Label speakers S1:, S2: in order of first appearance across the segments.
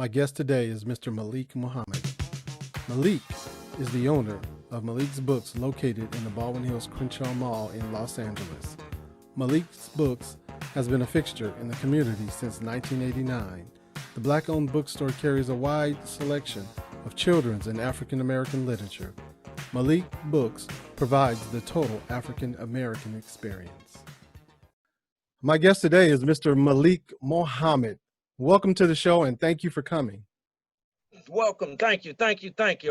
S1: My guest today is Mr. Malik Muhammad. Malik is the owner of Malik's Books located in the Baldwin Hills Crenshaw Mall in Los Angeles. Malik's Books has been a fixture in the community since 1989. The Black-owned bookstore carries a wide selection of children's and African American literature. Malik Books provides the total African American experience. My guest today is Mr. Malik Muhammad. Welcome to the show and thank you for coming.
S2: Welcome. Thank you. I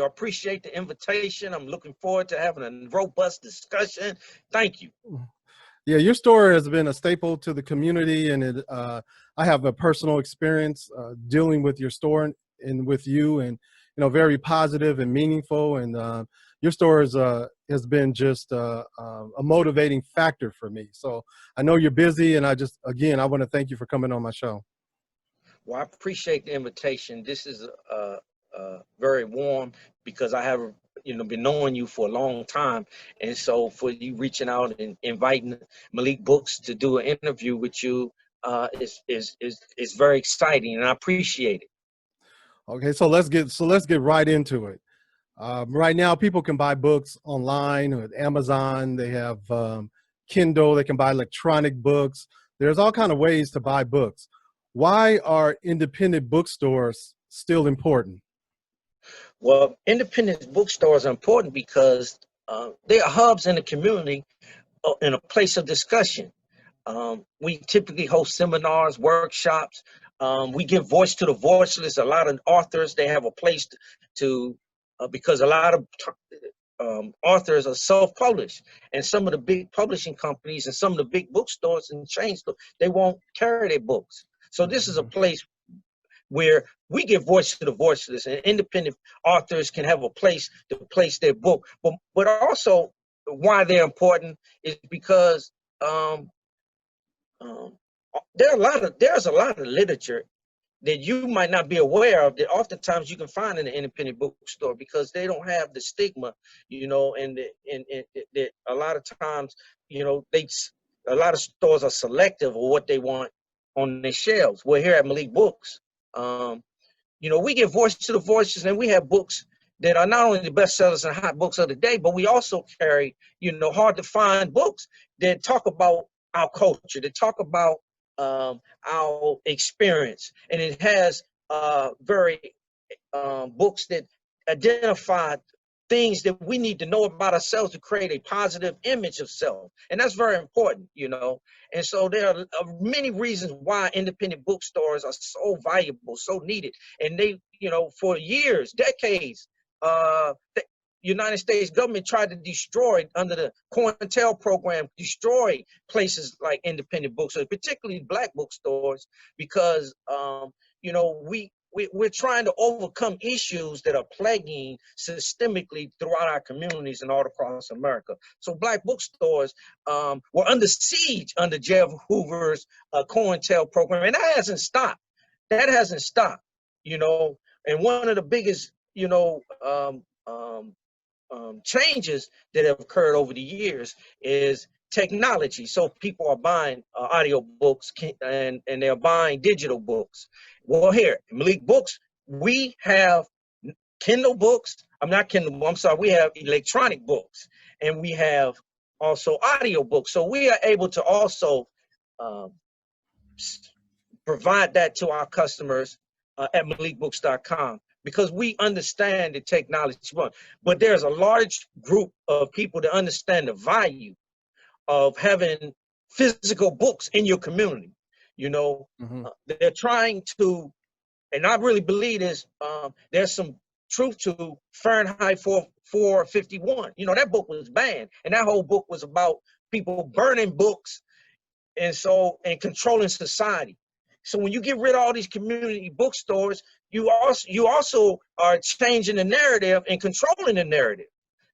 S2: appreciate the invitation. I'm looking forward to having a robust discussion. Thank you.
S1: Yeah, your store has been a staple to the community, and I have a personal experience dealing with your store and with you, and very positive and meaningful. And your store has been just a motivating factor for me. So I know you're busy, and I want to thank you for coming on my show.
S2: Well, I appreciate the invitation. This is very warm because I have been knowing you for a long time, and so for you reaching out and inviting Malik Books to do an interview with you is very exciting, and I appreciate it.
S1: Okay, so let's get right into it. Right now, people can buy books online with Amazon. They have Kindle. They can buy electronic books. There's all kinds of ways to buy books. Why are independent bookstores still important?
S2: Well, independent bookstores are important because they are hubs in the community and a place of discussion. We typically host seminars, workshops. We give voice to the voiceless. A lot of authors, they have a place because a lot of authors are self-published, and some of the big publishing companies and some of the big bookstores and chains, they won't carry their books. So this is a place where we give voice to the voiceless, and independent authors can have a place to place their book. But also why they're important is because there's a lot of literature that you might not be aware of that oftentimes you can find in an independent bookstore because they don't have the stigma, and a lot of times, a lot of stores are selective of what they want on their shelves. We're here at Malik Books. We give voice to the voices, and we have books that are not only the bestsellers and hot books of the day, but we also carry, hard to find books that talk about our culture, that talk about our experience. And it has very books that identify things that we need to know about ourselves to create a positive image of self. And that's very important, And so there are many reasons why independent bookstores are so valuable, so needed. And they, for years, decades, the United States government tried to destroy, under the COINTEL program, destroy places like independent bookstores, particularly Black bookstores, because, we're trying to overcome issues that are plaguing systemically throughout our communities and all across America. So Black bookstores were under siege under Jeff Hoover's COINTEL program, and that hasn't stopped. And one of the biggest, changes that have occurred over the years is technology. So people are buying audio books and they're buying digital books. Well, here, Malik Books, we have Kindle books. We have electronic books, and we have also audio books. So we are able to also provide that to our customers at malikbooks.com. Because we understand the technology, but there's a large group of people that understand the value of having physical books in your community. They're trying to, and I really believe this, there's some truth to Fahrenheit 451. That book was banned, and that whole book was about people burning books and controlling society. So when you get rid of all these community bookstores, you also are changing the narrative and controlling the narrative.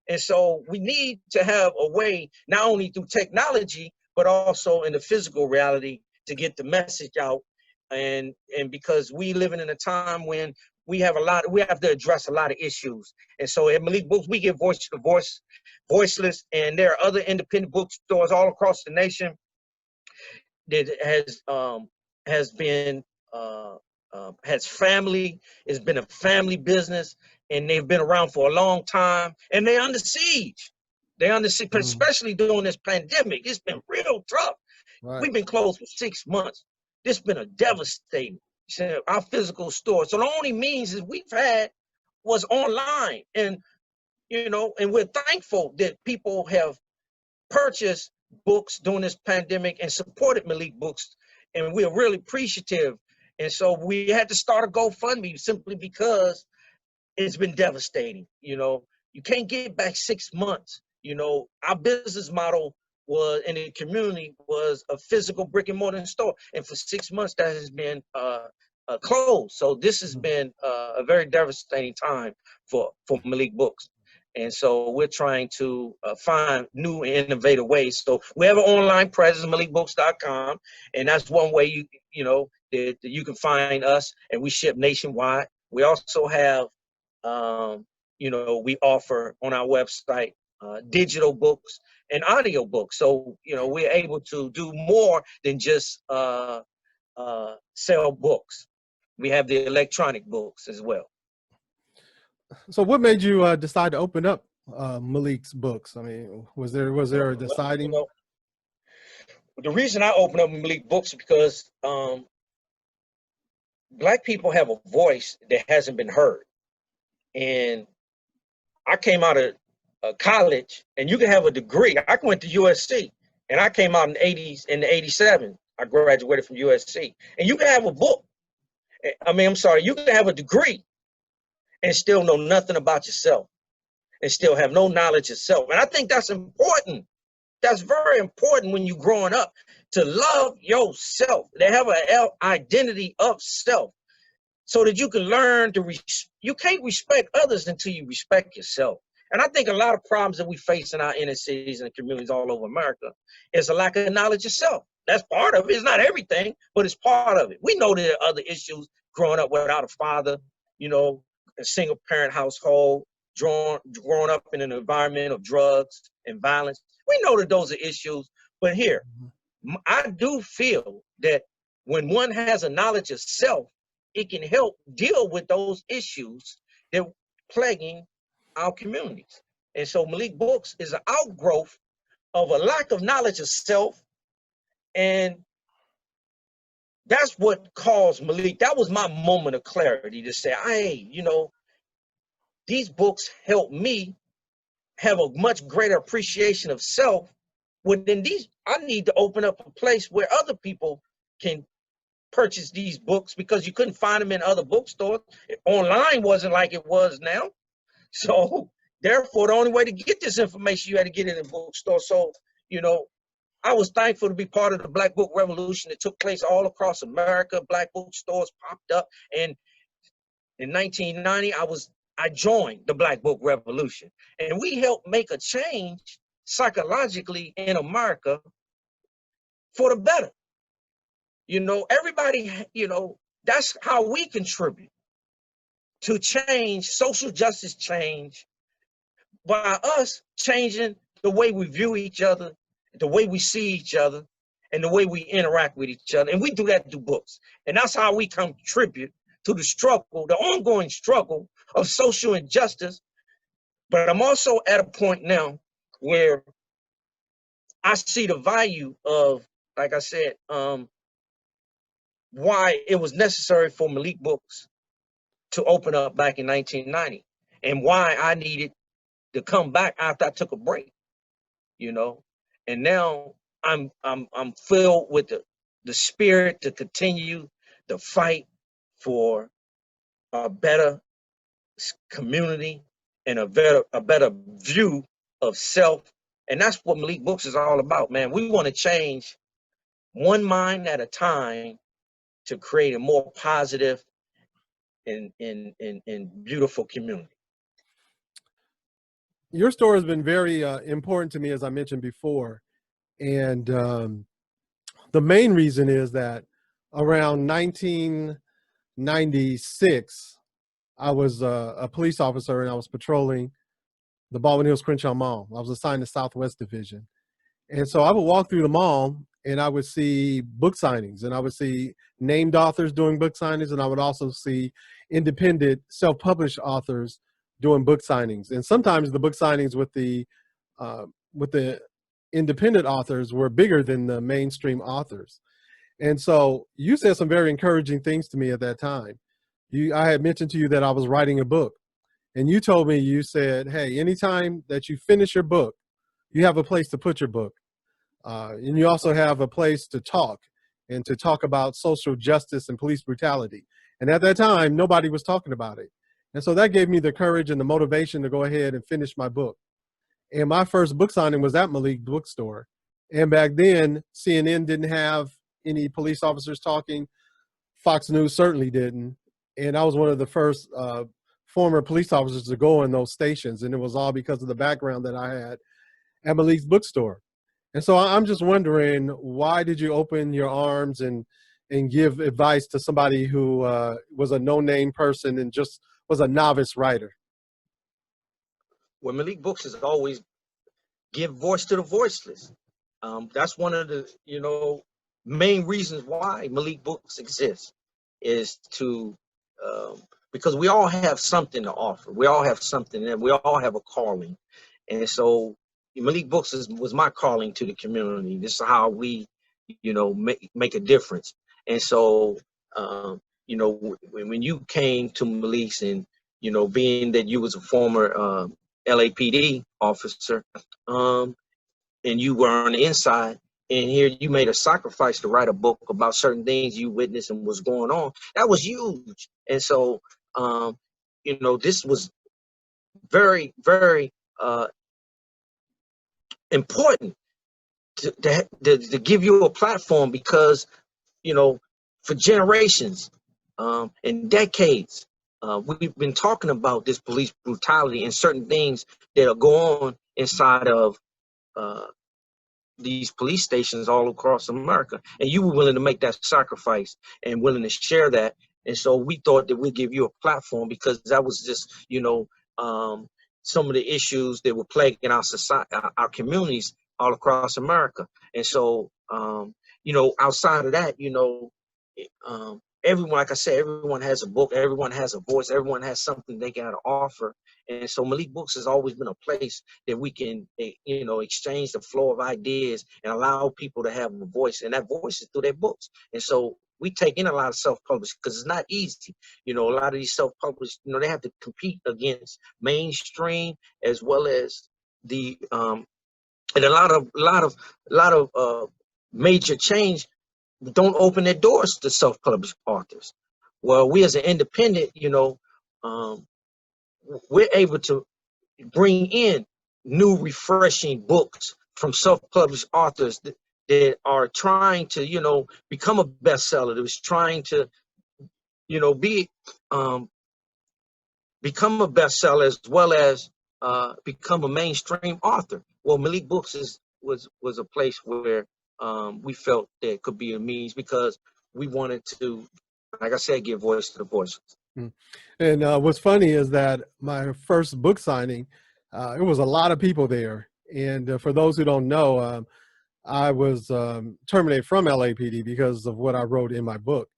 S2: And so we need to have a way, not only through technology, but also in the physical reality, to get the message out. And because we living in a time when we have to address a lot of issues. And so at Malik Books, we give voice to the voiceless, and there are other independent bookstores all across the nation that has been has family. It's been a family business, and they've been around for a long time, and they're under siege. They're under siege, especially during this pandemic. It's been real tough.
S1: Right.
S2: We've been closed for 6 months. This has been a devastating, our physical store. So the only means that we've had was online. And, you know, and we're thankful that people have purchased books during this pandemic and supported Malik Books. And we're really appreciative. And so we had to start a GoFundMe simply because it's been devastating. You know, you can't get back 6 months. You know, our business model was in the community was a physical brick and mortar store. And for 6 months that has been closed. So this has been a very devastating time for Malik Books. And so we're trying to find new and innovative ways. So we have an online presence, malikbooks.com, and that's one way you know that you can find us. And we ship nationwide. We also have, you know, we offer on our website digital books and audio books. So you know we're able to do more than just sell books. We have the electronic books as well.
S1: So what made you decide to open up Malik's Books? I mean, was there a deciding?
S2: You know, the reason I opened up Malik Books is because Black people have a voice that hasn't been heard. And I came out of college, and you can have a degree. I went to USC, and I came out in '87. I graduated from USC, and you can have a book. You can have a degree and still know nothing about yourself and still have no knowledge of self. And I think that's important. That's very important when you're growing up, to love yourself, to have an identity of self so that you can learn to, you can't respect others until you respect yourself. And I think a lot of problems that we face in our inner cities and communities all over America is a lack of knowledge of self. That's part of it. It's not everything, but it's part of it. We know there are other issues growing up without a father, you know, a single parent household, growing up in an environment of drugs and violence. We know that those are issues, but here, I do feel that when one has a knowledge of self, it can help deal with those issues that are plaguing our communities. And so Malik Books is an outgrowth of a lack of knowledge of self. And that's what caused Malik. That was my moment of clarity to say, hey, you know, these books help me have a much greater appreciation of self. Within these, I need to open up a place where other people can purchase these books, because you couldn't find them in other bookstores. Online wasn't like it was now. So therefore, the only way to get this information, you had to get it in a bookstore. So, you know, I was thankful to be part of the Black Book Revolution that took place all across America. Black bookstores popped up. And in 1990, I joined the Black Book Revolution. And we helped make a change psychologically in America for the better. You know, everybody, you know, that's how we contribute to change, social justice change, by us changing the way we view each other, the way we see each other, and the way we interact with each other. And we do that through books. And that's how we contribute to the struggle, the ongoing struggle of social injustice. But I'm also at a point now where I see the value of, like I said, why it was necessary for Malik Books to open up back in 1990, and why I needed to come back after I took a break, you know. And now I'm filled with the spirit to continue the fight for a better community and a better view of self. And that's what Malik Books is all about, man. We want to change one mind at a time to create a more positive and beautiful community.
S1: Your story has been very important to me, as I mentioned before. And the main reason is that around 1996, I was a police officer, and I was patrolling the Baldwin Hills Crenshaw Mall. I was assigned to Southwest Division. And so I would walk through the mall, and I would see book signings, and I would see named authors doing book signings, and I would also see independent self-published authors doing book signings. And sometimes the book signings with the independent authors were bigger than the mainstream authors. And so you said some very encouraging things to me at that time. I had mentioned to you that I was writing a book, and you told me, you said, hey, anytime that you finish your book, you have a place to put your book. And you also have a place to talk and to talk about social justice and police brutality. And at that time, nobody was talking about it. And so that gave me the courage and the motivation to go ahead and finish my book. And my first book signing was at Malik Bookstore. And back then, CNN didn't have any police officers talking. Fox News certainly didn't. And I was one of the first former police officers to go in those stations. And it was all because of the background that I had at Malik's Bookstore. And so I'm just wondering, why did you open your arms and give advice to somebody who was a no-name person and just was a novice writer?
S2: Well, Malik Books has always give voice to the voiceless. That's one of the, main reasons why Malik Books exists, is to, because we all have something to offer. We all have something, and we all have a calling. And so Malik Books was my calling to the community. This is how we, make a difference. And so, when you came to Malik's, and, being that you was a former LAPD officer, and you were on the inside, and here you made a sacrifice to write a book about certain things you witnessed and was going on. That was huge. And so, this was very, very important to give you a platform, because, for generations and decades, we've been talking about this police brutality and certain things that are going on inside of these police stations all across America. And you were willing to make that sacrifice and willing to share that. And so we thought that we'd give you a platform, because that was just, some of the issues that were plaguing our society, our communities all across America. And so, outside of that, everyone, like I said, everyone has a book, everyone has a voice, everyone has something they got to offer. And so Malik Books has always been a place that we can, exchange the flow of ideas and allow people to have a voice. And that voice is through their books. And so we take in a lot of self-published, because it's not easy. A lot of these self-published, they have to compete against mainstream, as well as the, and a lot of major change don't open their doors to self-published authors. Well, we as an independent, we're able to bring in new, refreshing books from self-published authors that are trying to, become a bestseller. That was trying to, become a bestseller, as well as become a mainstream author. Well, Malik Books was a place where we felt there could be a means, because we wanted to, like I said, give voice to the voiceless.
S1: And what's funny is that my first book signing, it was a lot of people there. And for those who don't know, I was terminated from LAPD because of what I wrote in my book.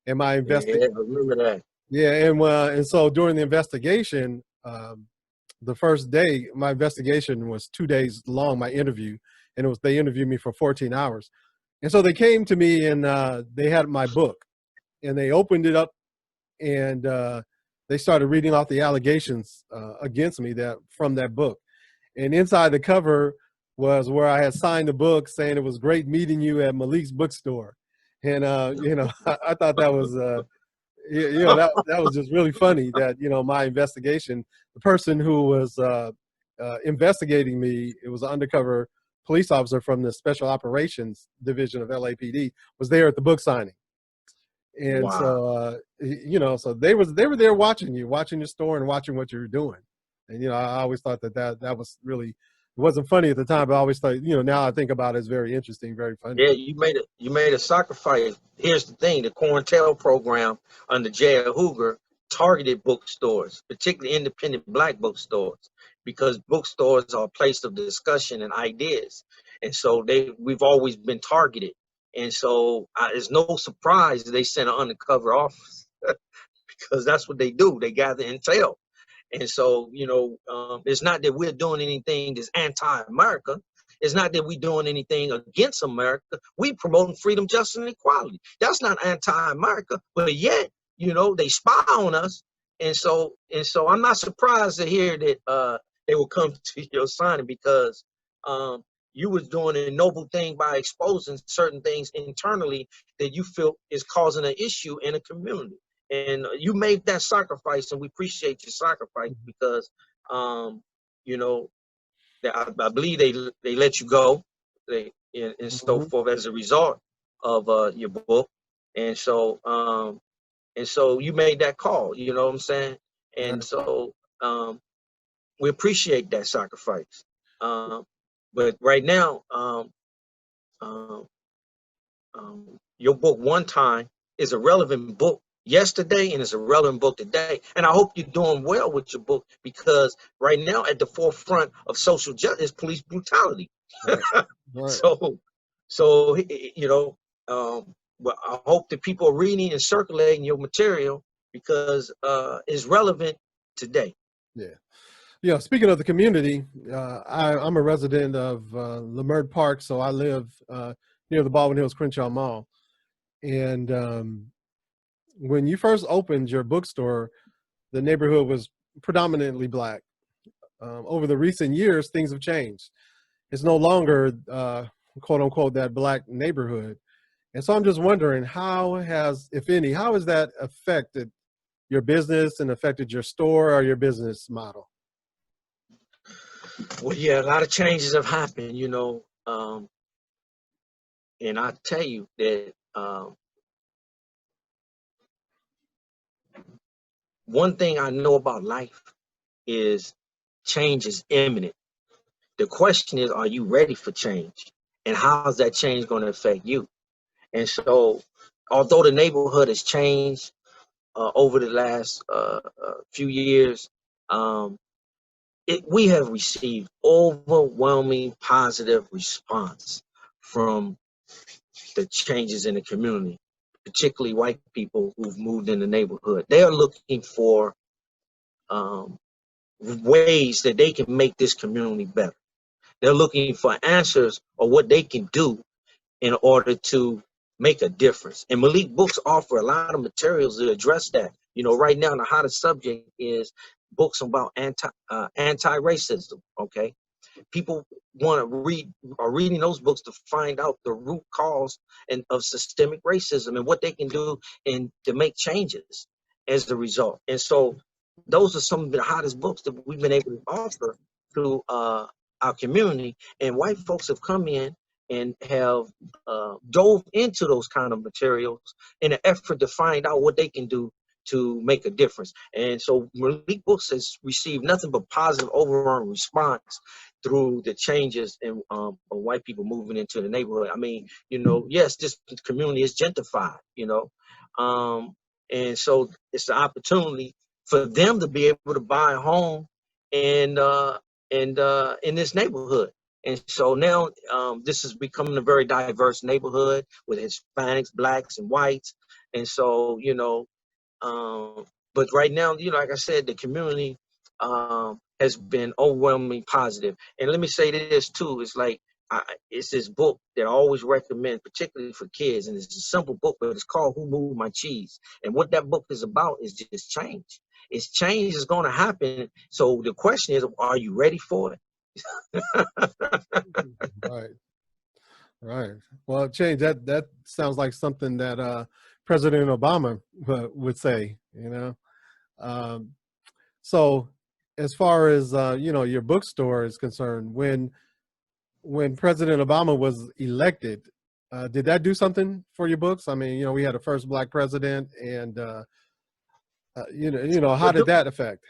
S1: And my investigation.
S2: Yeah, I remember that.
S1: Yeah, and so during the investigation, the first day, my investigation was 2 days long, my interview, and they interviewed me for 14 hours. And so they came to me, and they had my book, and they opened it up, and they started reading off the allegations against me from that book. And inside the cover was where I had signed the book saying it was great meeting you at Malik's Bookstore. And, I thought that was, that was just really funny that, my investigation, the person who was investigating me, it was an undercover police officer from the Special Operations Division of LAPD, was there at the book signing. And wow. So, so they were there watching your store and watching what you were doing. And, I always thought that was really, it wasn't funny at the time, but I always thought, now I think about it, it's very interesting, very funny.
S2: Yeah, you made a sacrifice. Here's the thing: the COINTEL program under J.L. Hoover targeted bookstores, particularly independent Black bookstores, because bookstores are a place of discussion and ideas. And so we've always been targeted. And so it's no surprise that they sent an undercover officer because that's what they do. They gather intel. And so, it's not that we're doing anything that's anti-America. It's not that we're doing anything against America. We promoting freedom, justice, and equality. That's not anti-America, but yet, they spy on us. And so I'm not surprised to hear that they will come to your signing because you was doing a noble thing by exposing certain things internally that you feel is causing an issue in a community. And you made that sacrifice, and we appreciate your sacrifice because, you know, I believe they let you go, and so forth as a result of your book, and so you made that call. You know what I'm saying? And
S1: Right.
S2: so we appreciate that sacrifice. But right now, um, your book One Time is a relevant book yesterday and it's a relevant book today. And I hope you're doing well with your book because right now at the forefront of social justice is police brutality.
S1: Right. Right.
S2: So well, I hope that people are reading and circulating your material because it's relevant today.
S1: Yeah. Yeah. Speaking of the community, I'm a resident of Leimert Park, so I live near the Baldwin Hills Crenshaw Mall. And when you first opened your bookstore, the neighborhood was predominantly Black. Over the recent years, things have changed. It's no longer, quote unquote, that Black neighborhood. And so I'm just wondering how has, if any, how has that affected your business and affected your store or your business model?
S2: Well, yeah, a lot of changes have happened, and I tell you that one thing I know about life is change is imminent. The question is, are you ready for change? And how is that change going to affect you? And so, although the neighborhood has changed over the last few years, we have received overwhelming positive response from the changes in the community, particularly white people who've moved in the neighborhood. They are looking for ways that they can make this community better. They're looking for answers of what they can do in order to make a difference. And Malik Books offer a lot of materials that address that. Right now the hottest subject is books about anti-racism. Okay, people want to are reading those books to find out the root cause of systemic racism and what they can do and to make changes as a result. And so those are some of the hottest books that we've been able to offer to our community. And white folks have come in and have dove into those kind of materials in an effort to find out what they can do to make a difference. And so Malik Books has received nothing but positive overall response through the changes in of white people moving into the neighborhood. I mean, yes, this community is gentrified, and so it's an opportunity for them to be able to buy a home and in this neighborhood. And so now this is becoming a very diverse neighborhood with Hispanics, Blacks, and whites. And so, but right now, like I said, the community has been overwhelmingly positive. And let me say this too: it's like it's this book that I always recommend, particularly for kids. And it's a simple book, but it's called "Who Moved My Cheese?" And what that book is about is just change. It's change is going to happen. So the question is, are you ready for it?
S1: Right. Right. Well, change that sounds like something that President Obama would say. Um, so, as far as your bookstore is concerned, when President Obama was elected, did that do something for your books? I mean, we had a first Black president, and how did that affect?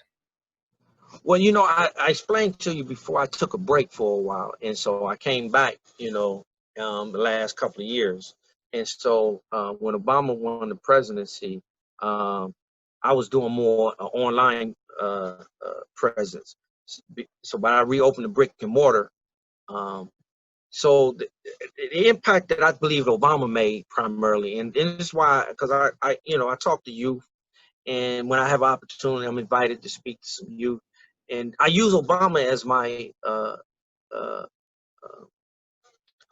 S2: Well, I explained to you before I took a break for a while, and so I came back, the last couple of years. And so when Obama won the presidency, I was doing more online presence. So, but I reopened the brick and mortar. Um, So the impact that I believe Obama made primarily, and this is why, because I talk to youth, and when I have opportunity, I'm invited to speak to some youth, and I use Obama as my, uh,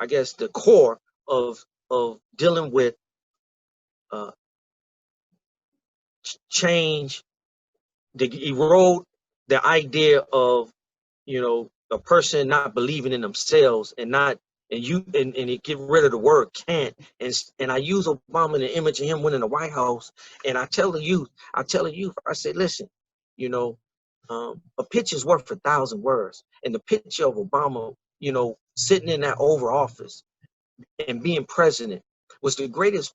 S2: I guess, the core of dealing with uh, change, to erode the idea of, a person not believing in themselves and not, and it get rid of the word can't. And I use Obama in the image of him winning the White House. And I tell the youth, I say, listen, you know, a picture's worth 1,000 words. And the picture of Obama, sitting in that Oval Office and being president was the greatest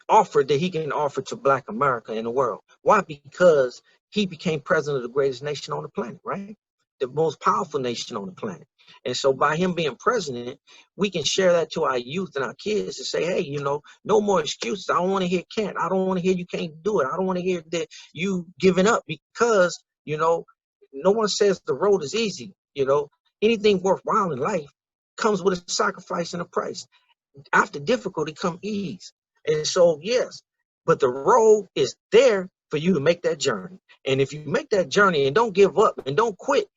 S2: offer that he can offer to Black America in the world. Why? Because he became president of the greatest nation on the planet, right? The most powerful nation on the planet. And so by him being president, we can share that to our youth and our kids and say, hey, no more excuses. I don't want to hear can't. I don't want to hear you can't do it. I don't want to hear that you giving up, because, no one says the road is easy. Anything worthwhile in life comes with a sacrifice and a price. After difficulty come ease. And so, yes, but the road is there for you to make that journey. And if you make that journey and don't give up and don't quit,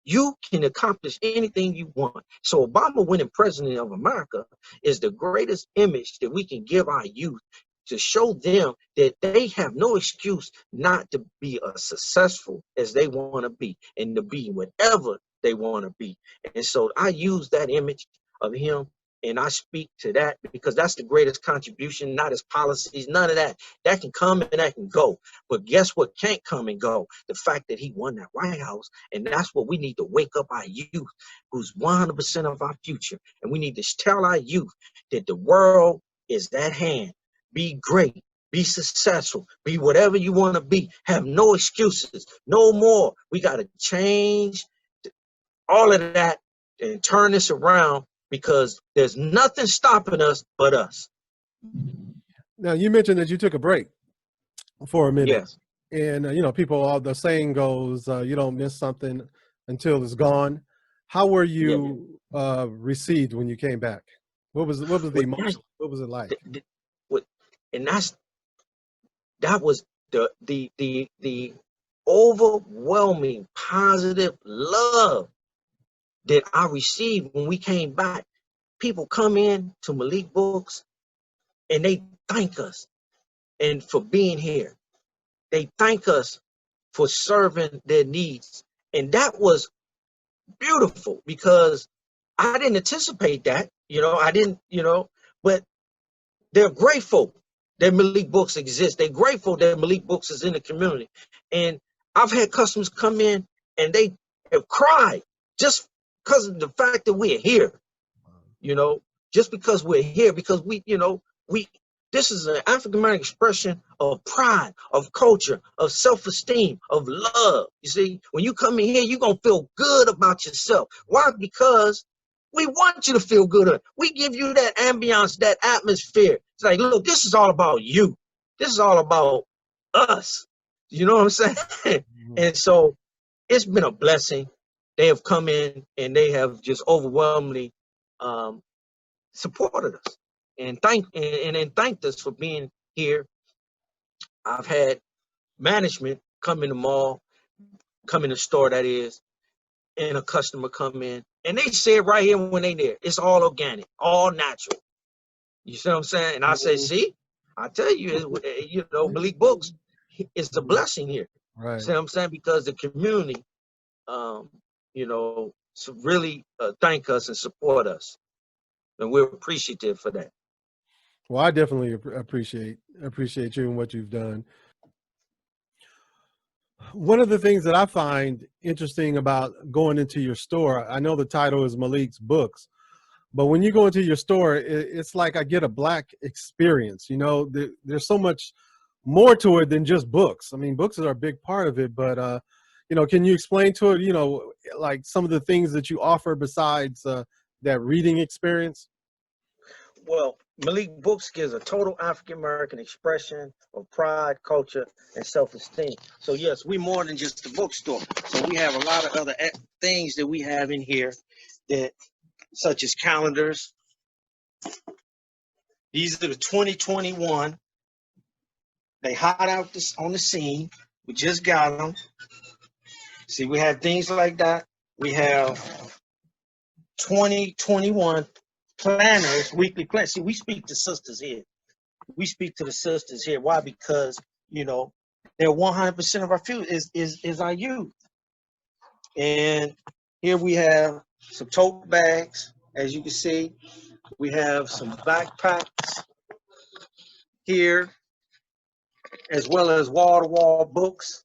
S2: you can accomplish anything you want. So Obama winning president of America is the greatest image that we can give our youth, to show them that they have no excuse not to be as successful as they want to be and to be whatever they want to be. And so I use that image of him, and I speak to that because that's the greatest contribution, not his policies, none of that. That can come and that can go. But guess what can't come and go? The fact that he won that White House. And that's what we need to wake up our youth, who's 100% of our future. And we need to tell our youth that the world is at hand. Be great. Be successful. Be whatever you want to be. Have no excuses. No more. We got to change all of that and turn this around, because there's nothing stopping us but us.
S1: Now, you mentioned that you took a break for a minute.
S2: Yes.
S1: And, the saying goes, you don't miss something until it's gone. How were you received when you came back? What was the emotion? What was it like?
S2: And that was the overwhelming positive love that I received when we came back. People come in to Malik Books and they thank us and for being here. They thank us for serving their needs. And that was beautiful, because I didn't anticipate that, I didn't, but they're grateful that Malik Books exists. They're grateful that Malik Books is in the community. And I've had customers come in and they have cried just because of the fact that we're here, just because we're here, because this is an African American expression of pride, of culture, of self-esteem, of love. You see, when you come in here, you're going to feel good about yourself. Why? Because we want you to feel good. We give you that ambiance, that atmosphere. It's like, look, this is all about you. This is all about us. You know what I'm saying? And so it's been a blessing. They have come in and they have just overwhelmingly supported us and thanked us for being here. I've had management come in the mall, come in the store, that is, and a customer come in, and they say it right here when they there. It's all organic, all natural. You see what I'm saying? And I say, see, I tell you, Malik Books is the blessing here.
S1: Right.
S2: See what I'm saying? Because the community, really thank us and support us. And we're appreciative for that.
S1: Well, I definitely appreciate you and what you've done. One of the things that I find interesting about going into your store, I know the title is Malik's Books, but when you go into your store, it's like I get a Black experience. There's so much more to it than just books. I mean, books are a big part of it, but can you explain to it, like some of the things that you offer besides that reading experience?
S2: Well, Malik Books gives a total African American expression of pride, culture, and self-esteem. So yes, we're more than just a bookstore. So we have a lot of other things that we have in here that such as calendars. These are the 2021. They hot out this on the scene. We just got them. See, we have things like that. We have 2021 planners, weekly planners. See, we speak to sisters here. We speak to the sisters here. Why? Because, you know, they're 100% of our future is our youth. And here we have some tote bags, as you can see. We have some backpacks here, as well as wall-to-wall books.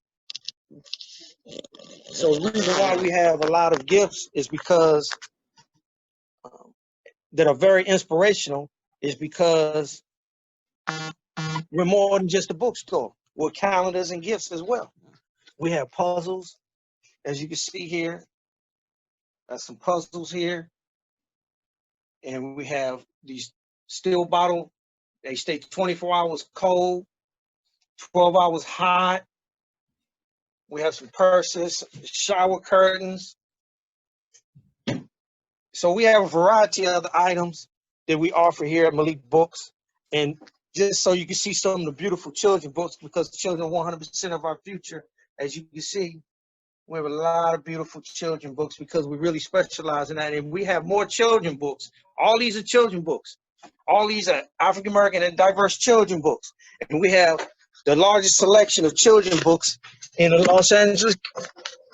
S2: So the reason why we have a lot of gifts is because that are very inspirational is because we're more than just a bookstore. We're calendars and gifts as well. We have puzzles, as you can see here. That's some puzzles here. And we have these still bottle. They stay 24 hours cold, 12 hours hot. We have some purses, shower curtains. So we have a variety of other items that we offer here at Malik Books. And just so you can see some of the beautiful children books, because children are 100% of our future, as you can see. We have a lot of beautiful children books because we really specialize in that. And we have more children books. All these are children books. All these are African American and diverse children books. And we have the largest selection of children books in Los Angeles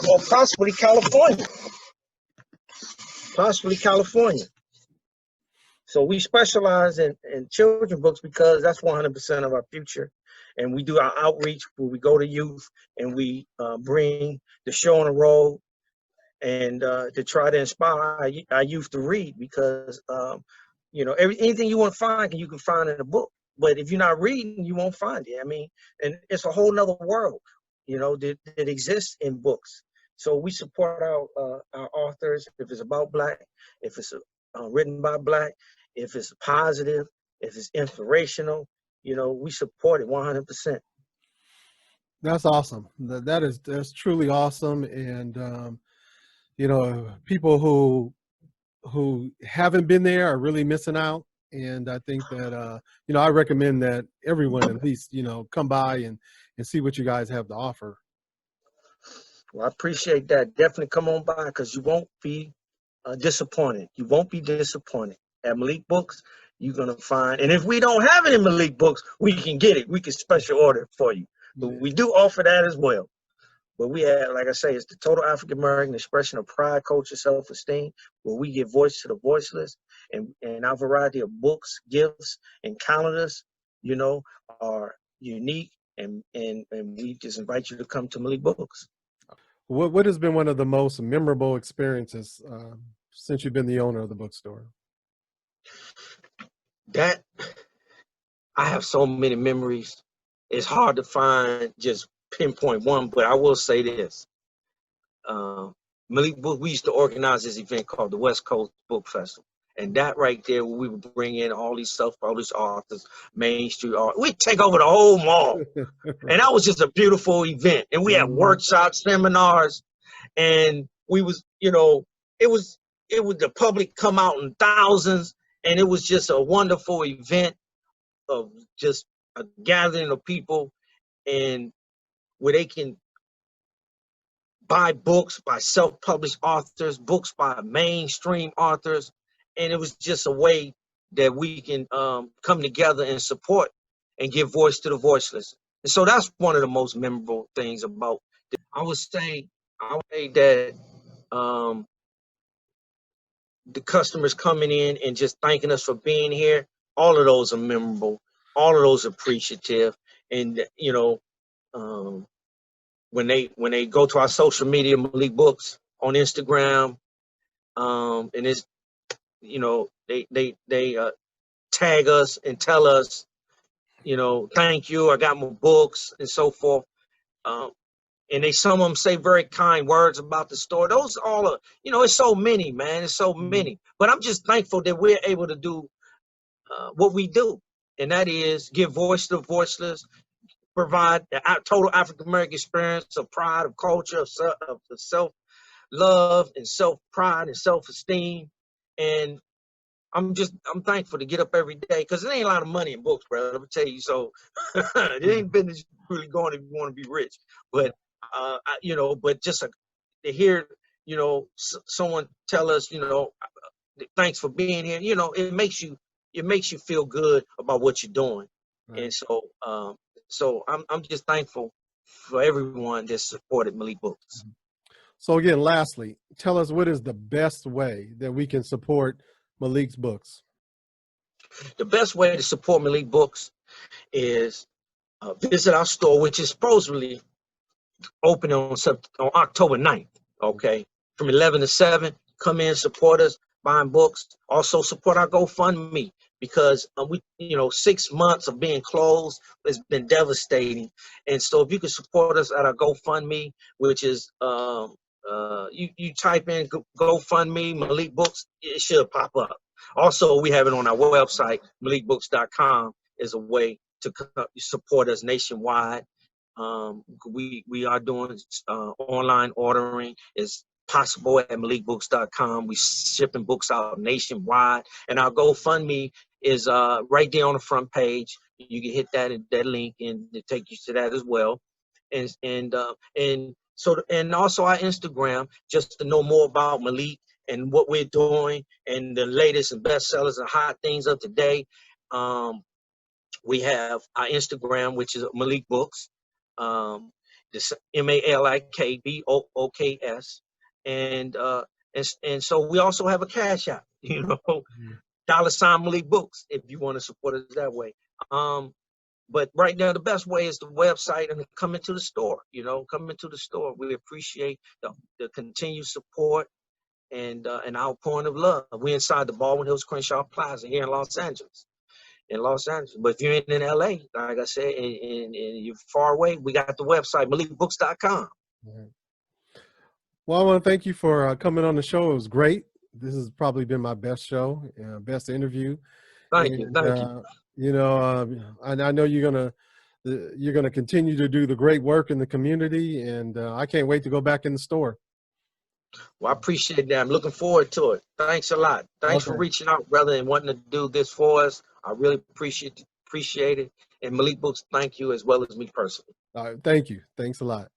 S2: or possibly California. Possibly California. So we specialize in children books because that's 100% of our future. And we do our outreach where we go to youth and we bring the show on the road and to try to inspire our youth to read because, you know, anything you want to find, you can find in a book. But if you're not reading, you won't find it. I mean, and it's a whole nother world, you know, that exists in books. So we support our authors if it's about Black, if it's written by Black, if it's positive, if it's inspirational, you know, we support it 100%.
S1: That's awesome. That's truly awesome. And, you know, people who haven't been there are really missing out. And I think that, you know, I recommend that everyone at least, you know, come by and see what you guys have to offer.
S2: Well, I appreciate that. Definitely come on by because you won't be disappointed. You won't be disappointed. At Malik Books, you're going to find, and if we don't have it in Malik Books, we can get it. We can special order it for you. But we do offer that as well. But we have, like I say, it's the total African American expression of pride, culture, self-esteem, where we give voice to the voiceless. And our variety of books, gifts, and calendars, you know, are unique. And we just invite you to come to Malik Books.
S1: What has been one of the most memorable experiences since you've been the owner of the bookstore?
S2: That, I have so many memories. It's hard to find just pinpoint one, but I will say this. Malik Book, we used to organize this event called the West Coast Book Festival. And that right there, we would bring in all these self-published authors, Main Street art. We'd take over the whole mall. And that was just a beautiful event. And we had workshops, seminars, and we was, you know, it was the public come out in thousands, and it was just a wonderful event of just a gathering of people and where they can buy books by self-published authors, books by mainstream authors. And it was just a way that we can come together and support and give voice to the voiceless. And so that's one of the most memorable things about it. I would say that the customers coming in and just thanking us for being here, all of those are memorable. All of those are appreciative. And, you know, when they go to our social media, Malik Books on Instagram, and it's, you know, they tag us and tell us, you know, thank you, I got more books and so forth. And some of them say very kind words about the store. Those all are, you know, it's so many, man. It's so many. But I'm just thankful that we're able to do what we do, and that is give voice to the voiceless, provide the total African American experience of pride, of culture, of self-love, and self-pride and self-esteem. And I'm thankful to get up every day, because there ain't a lot of money in books, brother. Let me tell you. So it ain't business really going if you want to be rich. But but just to hear, someone tell us, thanks for being here. It makes you feel good about what you're doing. Right. And so I'm just thankful for everyone that supported Malik Books.
S1: So again, lastly, tell us, what is the best way that we can support Malik's books?
S2: The best way to support Malik Books is visit our store, which is supposedly open on October 9th, okay? From 11 to 7, come in, support us, buying books. Also support our GoFundMe, because 6 months of being closed has been devastating. And so if you can support us at our GoFundMe, which is you type in GoFundMe Malik Books, it should pop up. Also, we have it on our website, malikbooks.com, is a way to support us nationwide. We are doing online ordering. It's possible at malikbooks.com. We shipping books out nationwide, and our GoFundMe is right there on the front page. You can hit that link, and it take you to that as well. And also our Instagram, just to know more about Malik and what we're doing and the latest and best sellers and hot things of today. We have our Instagram, which is Malik Books, this MalikBooks, and so we also have a Cash App, $ Malik Books, if you want to support us that way. But right now, the best way is the website and come into the store. Come into the store. We appreciate the continued support and outpouring of love. We're inside the Baldwin Hills Crenshaw Plaza here in Los Angeles. But if you're in LA, like I said, and you're far away, we got the website, malikbooks.com.
S1: Right. Well, I want to thank you for coming on the show. It was great. This has probably been my best show, best interview.
S2: Thank you.
S1: I know you're gonna continue to do the great work in the community, and I can't wait to go back in the store.
S2: Well, I appreciate that. I'm looking forward to it. Thanks a lot. Thanks for reaching out, brother, and wanting to do this for us. I really appreciate it. And Malik Books, thank you, as well as me personally.
S1: All right, thank you. Thanks a lot.